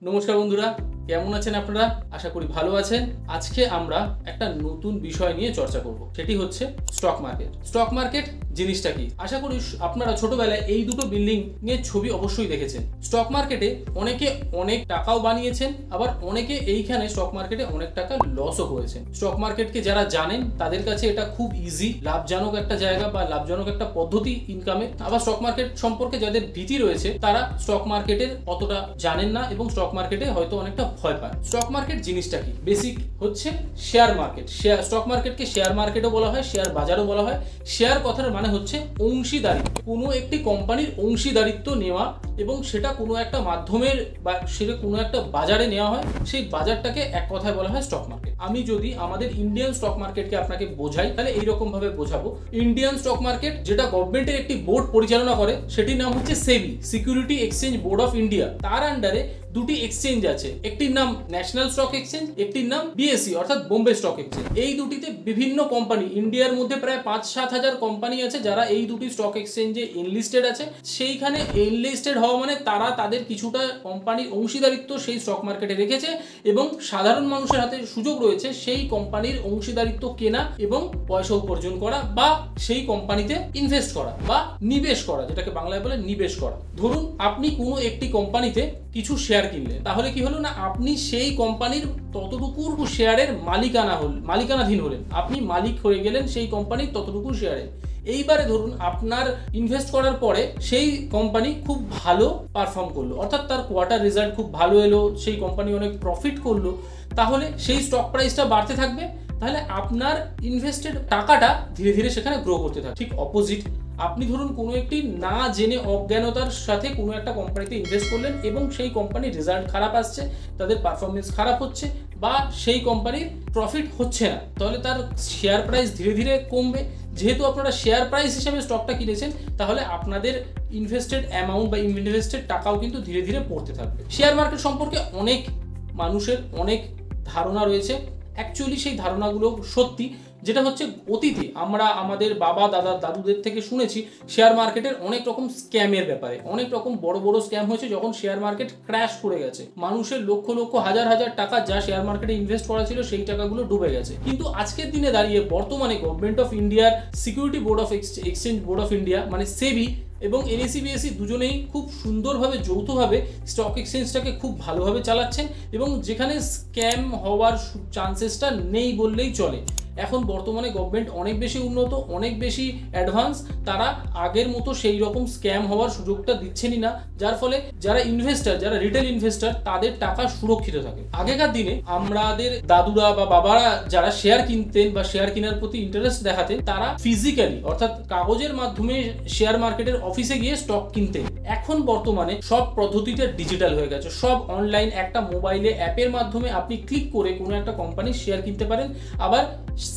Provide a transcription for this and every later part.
নমস্কার বন্ধুরা, কেমন আছেন আপনারা? আশা করি ভালো আছেন। আজকে আমরা একটা নতুন বিষয় নিয়ে চর্চা করব, সেটি হচ্ছে স্টক মার্কেট। স্টক মার্কেট জিনিসটা কি? আশা করি আপনারা ছোটবেলায় এই দুটো বিল্ডিং এর ছবি অবশ্যই দেখেছেন। স্টক মার্কেটে অনেকে অনেক টাকাও বানিয়েছেন, আবার অনেকে এইখানে স্টক মার্কেটে অনেক টাকা লসও করেছেন। স্টক মার্কেটকে যারা জানেন তাদের কাছে এটা খুব ইজি, লাভজনক একটা জায়গা বা লাভজনক একটা পদ্ধতি ইনকামের। আবার স্টক মার্কেট সম্পর্কে যাদের ভীতি রয়েছে তারা স্টক মার্কেটের অতটা জানেন না এবং স্টক মার্কেটে হয়তো অনেকটা ভয় পায়। স্টক মার্কেট জিনিসটা কি? বেসিক হচ্ছে শেয়ার মার্কেট। স্টক মার্কেটকে শেয়ার মার্কেটও বলা হয়, শেয়ার বাজারও বলা হয়। শেয়ার কথার মানে হচ্ছে অংশীদারিত্ব, কোনো একটি কোম্পানির অংশীদারিত্ব নেওয়া এবং সেটা কোনো একটা মাধ্যমের বা সেটা কোনো একটা বাজারে নেওয়া হয়, সেই বাজারটাকে এক কথায় বলা হয় স্টক মার্কেট। আমি যদি আমাদের ইন্ডিয়ান স্টক মার্কেটকে আপনাকে বোঝাই তাহলে এইরকম ভাবে বোঝাবো। ইন্ডিয়ান স্টক মার্কেট যেটা গভর্নমেন্টের একটি বোর্ড পরিচালনা করে, সেটির নাম হচ্ছে SEBI, security exchange board of India. তার আন্ডারে দুটি এক্সচেঞ্জ আছে, একটির নাম ন্যাশনাল স্টক এক্সচেঞ্জ, একটির নাম বিএসসি অর্থাৎ বোম্বে স্টক এক্সচেঞ্জ। এই দুটিতে বিভিন্ন কোম্পানি, ইন্ডিয়ার মধ্যে প্রায় 5-7 হাজার কোম্পানি আছে যারা এই দুটি স্টক এক্সচেঞ্জে এনলিস্টেড আছে। সেইখানে এনলিস্টেড হওয়া মানে তারা তাদের কিছুটা কোম্পানির অংশীদারিত্ব সেই স্টক মার্কেটে রেখেছে এবং সাধারণ মানুষের হাতে সুযোগ রয়েছে সেই কোম্পানির অংশীদারিত্ব কেনা এবং পয়সা উপার্জন করা বা সেই কোম্পানিতে ইনভেস্ট করা বা নিবেশ করা, যেটাকে বাংলায় বলে নিবেশ করা। ধরুন আপনি কোনো একটি কোম্পানিতে কিছু শেয়ার কিনলেন, তাহলে কি হলো না, আপনি সেই কোম্পানির ততটুকু শেয়ারের মালিকানাধীন হলেন, আপনি মালিক হয়ে গেলেন সেই কোম্পানির ততটুকু শেয়ারের। এইবারে ধরুন আপনার ইনভেস্ট করার পরে সেই কোম্পানি খুব ভালো পারফর্ম করলো, অর্থাৎ তার কোয়ার্টার রেজাল্ট খুব ভালো এলো, সেই কোম্পানি অনেক প্রফিট করলো, তাহলে সেই স্টক প্রাইসটা বাড়তে থাকবে। তাহলে আপনার ইনভেস্টেড টাকাটা ধীরে ধীরে সেখানে গ্রো করতে থাকবে। ঠিক অপোজিট, আপনি ধরুন কোনো একটি না জেনে অজ্ঞানতার সাথে কোনো একটা কোম্পানিতে ইনভেস্ট করলেন এবং সেই কোম্পানির রেজাল্ট খারাপ আসছে, তাদের পারফরমেন্স খারাপ হচ্ছে বা সেই কোম্পানির প্রফিট হচ্ছে না, তাহলে তার শেয়ার প্রাইস ধীরে ধীরে কমবে। যেহেতু আপনারা শেয়ার প্রাইস হিসাবে স্টকটা কিনেছেন, তাহলে আপনাদের ইনভেস্টেড অ্যামাউন্ট বা ইনভেস্টেড টাকাও কিন্তু ধীরে ধীরে পড়তে থাকবে। শেয়ার মার্কেট সম্পর্কে অনেক মানুষের অনেক ধারণা রয়েছে। অ্যাকচুয়ালি সেই ধারণাগুলো সত্যি, যেটা হচ্ছে অতীতে আমরা আমাদের বাবা দাদুদের থেকে শুনেছি শেয়ার মার্কেটের অনেক রকম স্ক্যামের ব্যাপারে। অনেক রকম বড় বড় স্ক্যাম হয়েছে যখন শেয়ার মার্কেট ক্র্যাশ করে গেছে, মানুষের লক্ষ লক্ষ হাজার হাজার টাকা যা শেয়ার মার্কেটে ইনভেস্ট করা ছিল সেই টাকাগুলো ডুবে গেছে। কিন্তু আজকের দিনে দাঁড়িয়ে বর্তমানে গভর্নমেন্ট অফ ইন্ডিয়ার security board of exchange board of India মানে সেবি এবং এনএসি বিএসসি দুজনেই খুব সুন্দরভাবে যৌথভাবে স্টক এক্সচেঞ্জটাকে খুব ভালোভাবে চালাচ্ছেন এবং যেখানে স্ক্যাম হওয়ার চান্সেসটা নেই বললেই চলে। এখন বর্তমানে গভর্নমেন্ট অনেক বেশি উন্নত, অনেক বেশি অ্যাডভান্স, তারা আগের মতো সেই রকম স্ক্যাম হওয়ার সুযোগটা দিচ্ছেনই না, যার ফলে যারা ইনভেস্টার, যারা রিটেল ইনভেস্টার, তাদের টাকা সুরক্ষিত থাকে। আগেকার দিনে আমাদের দাদুরা বা বাবারা যারা শেয়ার কিনতেন বা শেয়ার কেনার প্রতি ইন্টারেস্ট দেখাতেন, তারা ফিজিক্যালি অর্থাৎ কাগজের মাধ্যমে শেয়ার মার্কেটের অফিসে গিয়ে স্টক কিনতেন। এখন বর্তমানে সব পদ্ধতিটা ডিজিটাল হয়ে গেছে, সব অনলাইন। একটা মোবাইলে অ্যাপের মাধ্যমে আপনি ক্লিক করে কোনো একটা কোম্পানির শেয়ার কিনতে পারেন, আবার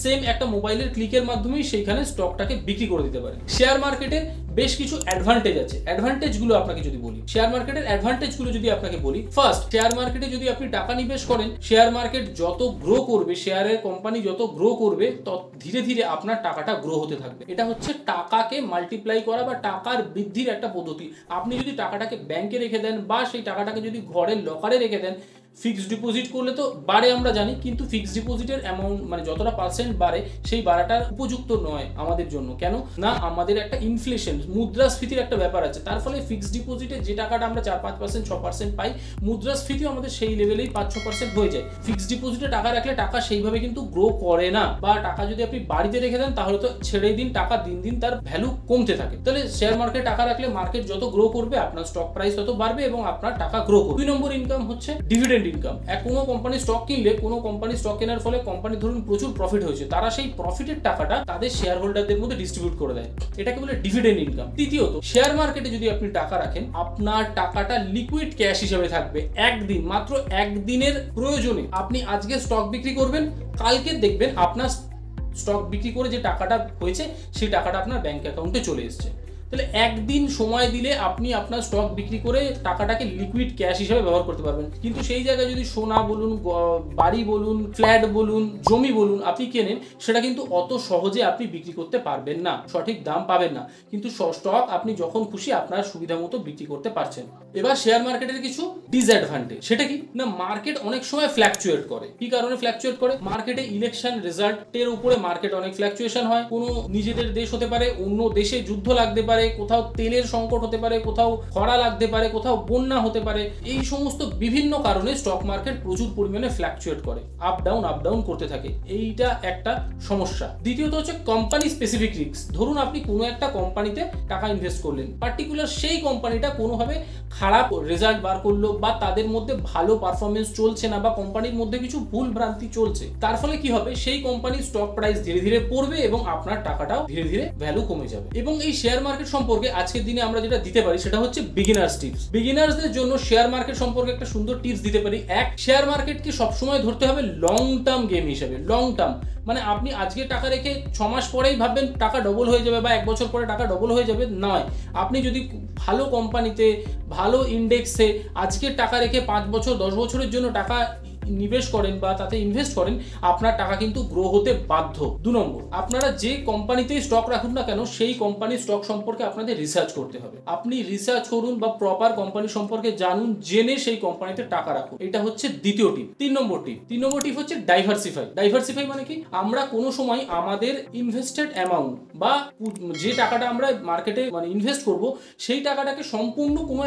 সেম একটা মোবাইলের ক্লিকের মাধ্যমেই সেইখানে স্টকটাকে বিক্রি করে দিতে পারেন। শেয়ার মার্কেটের বেশ কিছু অ্যাডভান্টেজ আছে। অ্যাডভান্টেজগুলো আপনাকে যদি বলি, শেয়ার মার্কেটের অ্যাডভান্টেজগুলো যদি আপনাকে বলি, ফার্স্ট, শেয়ার মার্কেটে যদি আপনি টাকা নিবেশ করেন, শেয়ার মার্কেট যত গ্রো করবে, শেয়ারের কোম্পানি যত গ্রো করবে, তত ধীরে ধীরে আপনার টাকাটা গ্রো হতে থাকবে। এটা হচ্ছে টাকাকে মাল্টিপ্লাই করা বা টাকার বৃদ্ধির একটা পদ্ধতি। আপনি যদি টাকাটাকে ব্যাংকে রেখে দেন বা সেই টাকাটাকে যদি ঘরের লকারে রেখে দেন, ফিক্সড ডিপোজিট করলে তো বাড়ে আমরা জানি, কিন্তু ফিক্সড ডিপোজিটের অ্যামাউন্ট মানে যতটা পার্সেন্ট বাড়ে সেই বাড়াটার উপযুক্ত নয় আমাদের জন্য। কেন না, আমাদের একটা ইনফ্লেশন, মুদ্রাস্ফীতির একটা ব্যাপার আছে। তার ফলে ফিক্সড ডিপোজিটে যে টাকাটা আমরা 4-5%, 6% পাই, মুদ্রাস্ফীতিও আমাদের সেই লেভেলেই 5-6% হয়ে যায়। ফিক্সড ডিপোজিটে টাকা রাখলে টাকা সেইভাবে কিন্তু গ্রো করে না, বা টাকা যদি আপনি বাড়িতে রেখে দেন তাহলে তো ছেড়েই দিন, টাকা দিন দিন তার ভ্যালু কমতে থাকে। তাহলে শেয়ার মার্কেটে টাকা রাখলে মার্কেট যত গ্রো করবে আপনার স্টক প্রাইস তত বাড়বে এবং আপনার টাকা গ্রো করবে। 2 নম্বর ইনকাম হচ্ছে ডিভিডেন্ড ইনকাম। কোনো কোম্পানি স্টক কিনলে, কোনো কোম্পানি স্টক কেনার ফলে কোম্পানি ধরুন প্রচুর প্রফিট হয়েছে, তারা সেই প্রফিটের টাকাটা তাদের শেয়ার হোল্ডারদের মধ্যে ডিস্ট্রিবিউট করে দেয়, এটাকে বলে ডিভিডেন্ড ইনকাম। তৃতীয়ত, শেয়ার মার্কেটে যদি আপনি টাকা রাখেন, আপনার টাকাটা লিকুইড ক্যাশ হিসেবে থাকবে। একদিন, মাত্র একদিনের প্রয়োজনে আপনি আজকে স্টক বিক্রি করবেন, কালকে দেখবেন আপনার স্টক বিক্রি করে যে টাকাটা হয়েছে সেই টাকাটা আপনার ব্যাংক অ্যাকাউন্টে চলে এসেছে। তাহলে একদিন সময় দিলে আপনি আপনার স্টক বিক্রি করে টাকাটাকে লিকুইড ক্যাশ হিসেবে ব্যবহার করতে পারবেন। কিন্তু সেই জায়গায় যদি সোনা বলুন, বাড়ি বলুন, ফ্ল্যাট বলুন, জমি বলুন আপনি কেনেন, সেটা কিন্তু অত সহজে আপনি বিক্রি করতে পারবেন না, সঠিক দাম পাবেন না। কিন্তু স্টক আপনি যখন খুশি আপনার সুবিধা মতো বিক্রি করতে পারছেন। এবার শেয়ার মার্কেটের কিছু ডিসঅ্যাডভান্টেজ, সেটা কি না, মার্কেট অনেক সময় ফ্ল্যাকচুয়েট করে। কি কারণে ফ্ল্যাকচুয়েট করে? মার্কেটে ইলেকশন রেজাল্টের উপরে মার্কেট অনেক ফ্ল্যাকচুয়েশন হয়। কোনো নিজেদের দেশ হতে পারে, অন্য দেশে যুদ্ধ লাগতে পারে, কোথাও তেলের সংকট হতে পারে, কোথাও খরা লাগতে পারে, কোথাও বন্যা হতে পারে। এই সমস্ত বিভিন্ন কারণে স্টক মার্কেট প্রচুর পরিমাণে ফ্ল্যাকচুয়েট করে, আপ ডাউন করতে থাকে। এইটা একটা সমস্যা। দ্বিতীয়ত হচ্ছে কোম্পানি স্পেসিফিক রিস্ক। ধরুন আপনি কোনো একটা কোম্পানিতে টাকা ইনভেস্ট করলেন, পার্টিকুলার সেই কোম্পানিটা কোনোভাবে খারাপ রেজাল্ট বার করলো, বা তাদের মধ্যে ভালো পারফরমেন্স চলছে না, বা কোম্পানির মধ্যে কিছু ভুল ভ্রান্তি চলছে, তার ফলে কি হবে, সেই কোম্পানির স্টক প্রাইস ধীরে ধীরে পড়বে এবং আপনার টাকাটাও ধীরে ধীরে ভ্যালু কমে যাবে। এবং এই শেয়ার মার্কেট সম্পর্কে আজকের দিনে আমরা যেটা দিতে পারি সেটা হচ্ছে বিগিনার্স টিপস। বিগিনার্সদের জন্য শেয়ার মার্কেট সম্পর্কে একটা সুন্দর টিপস দিতে পারি। এক, শেয়ার মার্কেটকে সবসময় ধরতে হবে লং টার্ম গেম হিসেবে। লং টার্ম মানে আপনি আজকে টাকা রেখে 6 মাস পরেই ভাববেন টাকা ডবল হয়ে যাবে, বা 1 বছর পরে টাকা ডবল হয়ে যাবে, নয়। আপনি যদি ভালো কোম্পানিতে, ভালো ইন্ডেক্সে আজকে টাকা রেখে 5 বছর 10 বছরের জন্য টাকা নিবেশ করেন বা তাতে ইনভেস্ট করেন, আপনার টাকা কিন্তু গ্রো হতে বাধ্য। 2 নম্বর, আপনারা যে কোম্পানিতেই স্টক রাখুন না কেন, সেই কোম্পানির স্টক সম্পর্কে আপনাদের রিসার্চ করতে হবে। আপনি রিসার্চ করুন বা প্রপার কোম্পানি সম্পর্কে জানুন, জেনে সেই কোম্পানিতে টাকা রাখুন। এটা হচ্ছে দ্বিতীয় টিপ। 3 নম্বর টিপ হচ্ছে ডাইভার্সিফাই মানে কি, আমরা কোনো সময় আমাদের ইনভেস্টেড অ্যামাউন্ট বা যে টাকাটা আমরা মার্কেটে মানে ইনভেস্ট করব, সেই টাকাটাকে সম্পূর্ণ কোনো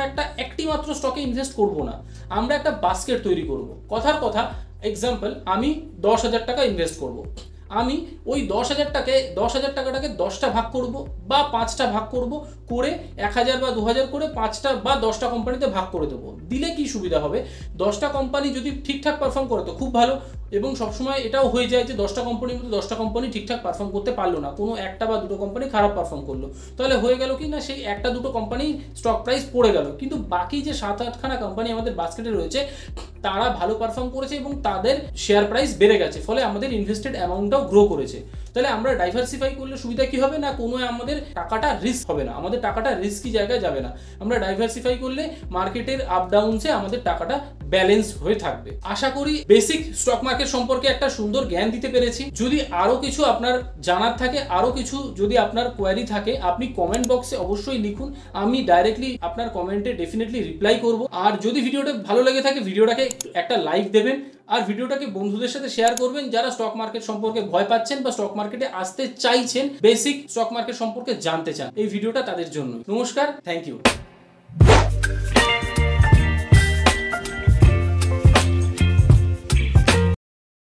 একটি মাত্র স্টকে ইনভেস্ট করব না, আমরা একটা বাস্কেট তৈরি করব। কথার কথা, এক্সাম্পল, আমি 10,000 টাকা ইনভেস্ট করব। আমি ওই 10,000 টাকাটাকে 10টা ভাগ করব বা 5টা ভাগ করব, করে 1,000 বা 2,000 করে 5টা বা 10টা কোম্পানিতে ভাগ করে দেবো। দিলে কি সুবিধা হবে, 10টা কোম্পানি যদি ঠিকঠাক পারফর্ম করে তো খুব ভালো, এবং সবসময় এটাও হয়ে যায় যে 10টা কোম্পানির মধ্যে 10টা কোম্পানি ঠিকঠাক পারফর্ম করতে পারলো না, কোনো একটা বা দুটো কোম্পানি খারাপ পারফর্ম করলো, তাহলে হয়ে গেল কি না, সেই একটা দুটো কোম্পানি স্টক প্রাইস পড়ে গেল, কিন্তু বাকি যে 7-8খানা কোম্পানি আমাদের বাস্কেটে রয়েছে তারা ভালো পারফর্ম করেছে এবং তাদের শেয়ার প্রাইস বেড়ে গেছে, ফলে আমাদের ইনভেস্টেড অ্যামাউন্টটাও গ্রো করেছে। তাহলে আমরা ডাইভার্সিফাই করলে সুবিধা কি হবে না, কোনো আমাদের টাকাটা রিস্ক হবে না, আমাদের টাকাটা রিস্কি জায়গায় যাবে না। আমরা ডাইভার্সিফাই করলে মার্কেটের আপ ডাউনসে আমাদের টাকাটা ব্যালেন্স হয়ে থাকবে। আশা করি বেসিক স্টক মার্কেট সম্পর্কে একটা সুন্দর জ্ঞান দিতে পেরেছি। যদি আরো কিছু আপনার জানার থাকে, আরো কিছু যদি আপনার কোয়ারি থাকে, আপনি কমেন্ট বক্সে অবশ্যই লিখুন, আমি ডাইরেক্টলি আপনার কমেন্টে ডেফিনেটলি রিপ্লাই করব। আর যদি ভিডিওটা ভালো লেগে থাকে, ভিডিওটাকে একটা লাইক দেবেন, আর ভিডিওটাকে বন্ধুদের সাথে শেয়ার করবেন যারা স্টক মার্কেট সম্পর্কে ভয় পাচ্ছেন বা স্টক মার্কেটে আসতে চাইছেন, বেসিক স্টক মার্কেট সম্পর্কে জানতে চান। এই ভিডিওটা তাদের জন্য। নমস্কার, থ্যাংক ইউ।